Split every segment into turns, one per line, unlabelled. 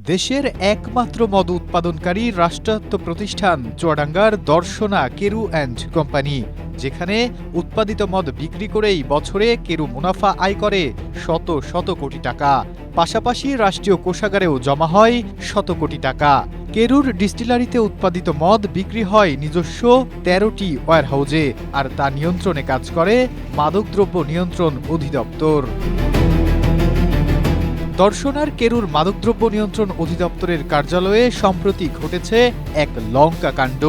দেশের একমাত্র মদ উৎপাদনকারী রাষ্ট্রায়ত্ত প্রতিষ্ঠান চুয়াডাঙ্গার দর্শনা কেরু অ্যান্ড কোম্পানি, যেখানে উৎপাদিত মদ বিক্রি করেই বছরে কেরু মুনাফা আয় করে শত শত কোটি টাকা। পাশাপাশি রাষ্ট্রীয় কোষাগারেও জমা হয় শত কোটি টাকা। কেরুর ডিস্টিলারিতে উৎপাদিত মদ বিক্রি হয় নিজস্ব ১৩টি ওয়্যারহাউজে, আর তা নিয়ন্ত্রণে কাজ করে মাদকদ্রব্য নিয়ন্ত্রণ অধিদপ্তর। দর্শনার কেরুর মাদকদ্রব্য নিয়ন্ত্রণ অধিদপ্তরের কার্যালয়ে সম্প্রতি ঘটেছে এক লঙ্কা কাণ্ড।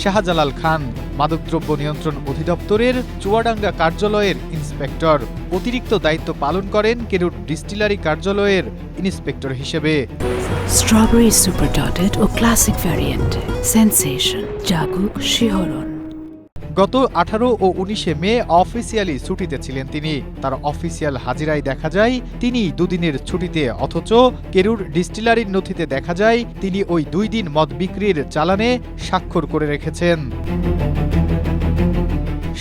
শাহজালাল খান মাদকদ্রব্য নিয়ন্ত্রণ অধিদপ্তরের চুয়াডাঙ্গা কার্যালয়ের ইন্সপেক্টর, অতিরিক্ত দায়িত্ব পালন করেন কেরুর ডিস্টিলারি কার্যালয়ের ইন্সপেক্টর হিসেবে।
স্ট্রবেরি সুপার ডটেড ও ক্লাসিক ভ্যারিয়েন্টে সেনসেশন জাগুক শিহরণ।
গত ১৮ ও ১৯ মে অফিসিয়ালি ছুটিতে ছিলেন তিনি। তার অফিসিয়াল হাজিরায় দেখা যায় তিনি দুদিনের ছুটিতে, অথচ কেরুর ডিস্টিলারির নথিতে দেখা যায় তিনি ওই ২ দিন মদ বিক্রির চালানে স্বাক্ষর করে রেখেছেন।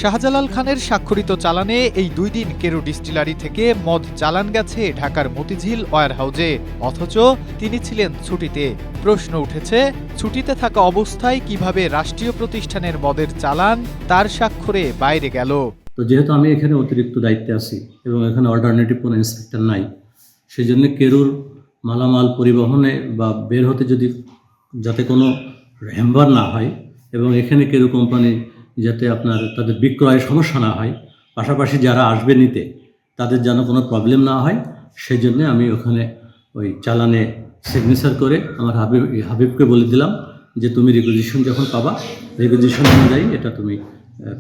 শাহজালাল খানের স্বাক্ষরিত চালানে এই ২ দিন কেরু ডিস্টিলারি থেকে মদ চালান গেছে ঢাকার মতিঝিল ওয়্যারহাউজে, অথচ তিনি ছিলেন ছুটিতে। প্রশ্ন উঠেছে, ছুটিতে থাকা অবস্থায় কিভাবে রাষ্ট্রীয় প্রতিষ্ঠানের মদের চালান তার স্বাক্ষরে বাইরে গেল?
তো যেহেতু আমি এখানে অতিরিক্ত দায়িত্বে আছি এবং এখানে অল্টারনেটিভ কোনো ইন্সপেক্টর নাই, সেই জন্য কেরুর মালামাল পরিবহনে বা বের হতে যাতে কোনো হ্যাম্বার না হয় এবং এখানে কেরু কোম্পানি যাতে তাদের বিক্রয়ের সমস্যা না হয়, পাশাপাশি যারা আসবে নিতে তাদের যেন কোনো প্রবলেম না হয়, সেই জন্যে আমি ওখানে ওই চালানে সিগনেচার করে আমার হাবিবকে বলে দিলাম যে তুমি রিকুইজিশন যখন পাবা, রিকুইজিশন অনুযায়ী এটা তুমি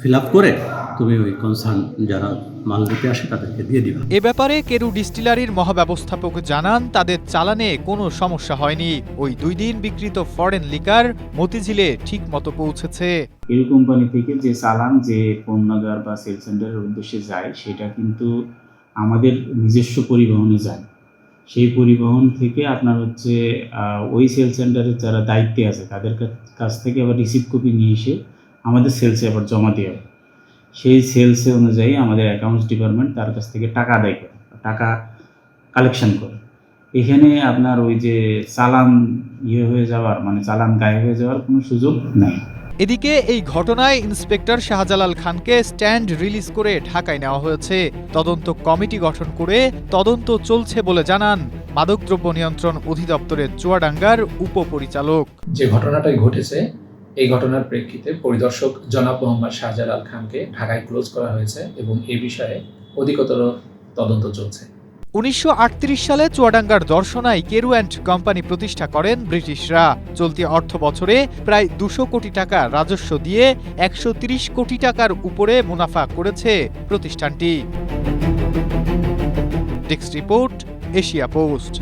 ফিল আপ করে তুমি ওই কনসার্ন যারা মাল দিতে আসে তাদেরকে দিয়ে দিবা।
এ ব্যাপারে কেরু ডিস্টিলারির মহাব্যবস্থাপক জানান, তাদের চালানে কোনো সমস্যা হয়নি। ওই ২ দিন বিক্রিত ফরেন লিকার মতিঝিলে ঠিক মতো পৌঁছেছে।
কেরু কোম্পানি থেকে যে চালান যে পণ্যাগার বা সেল সেন্টারের উদ্দেশ্যে যায়, সেটা কিন্তু আমাদের নিজস্ব পরিবহনে যায়। সেই পরিবহন থেকে ওই সেল সেন্টারের যারা দায়িত্বে আছে তাদের কাছ থেকে আবার রিসিভ কপি নিয়ে এসে আমাদের সেলসে আবার জমা দেওয়া হয়। সেই সেলসে অনুযায়ী আমাদের অ্যাকাউন্টস ডিপার্টমেন্ট তার কাছ থেকে টাকা আদায় করে, টাকা কালেকশন করে। এখানে ওই যে চালান হয়ে যাওয়ার চালান গায়ে হয়ে যাওয়ার কোনো সুযোগ নেই।
এদিকে এই ঘটনায় ইন্সপেক্টর শাহজালাল খানকে স্ট্যান্ড রিলিজ করে ঢাকায় নেওয়া হয়েছে। তদন্ত কমিটি গঠন করে তদন্ত চলছে বলে জানান মাদকদ্রব্য নিয়ন্ত্রণ অধিদপ্তরের চুয়াডাঙ্গার উপপরিচালক।
যে ঘটনাটাই ঘটেছে, এই ঘটনার প্রেক্ষিতে পরিদর্শক জনাব মোহাম্মদ শাহজালাল খানকে ঢাকায় ক্লোজ করা হয়েছে এবং এ বিষয়ে অধিকতর তদন্ত চলছে।
১৯৩৮ সালে চুয়াডাঙ্গার দর্শনায় কেরু অ্যান্ড কোম্পানি প্রতিষ্ঠা করেন ব্রিটিশরা। চলতি অর্থ বছরে প্রায় ২০০ কোটি টাকা রাজস্ব দিয়ে ১৩০ কোটি টাকার উপরে মুনাফা করেছে প্রতিষ্ঠানটি। Desk report, Asia post.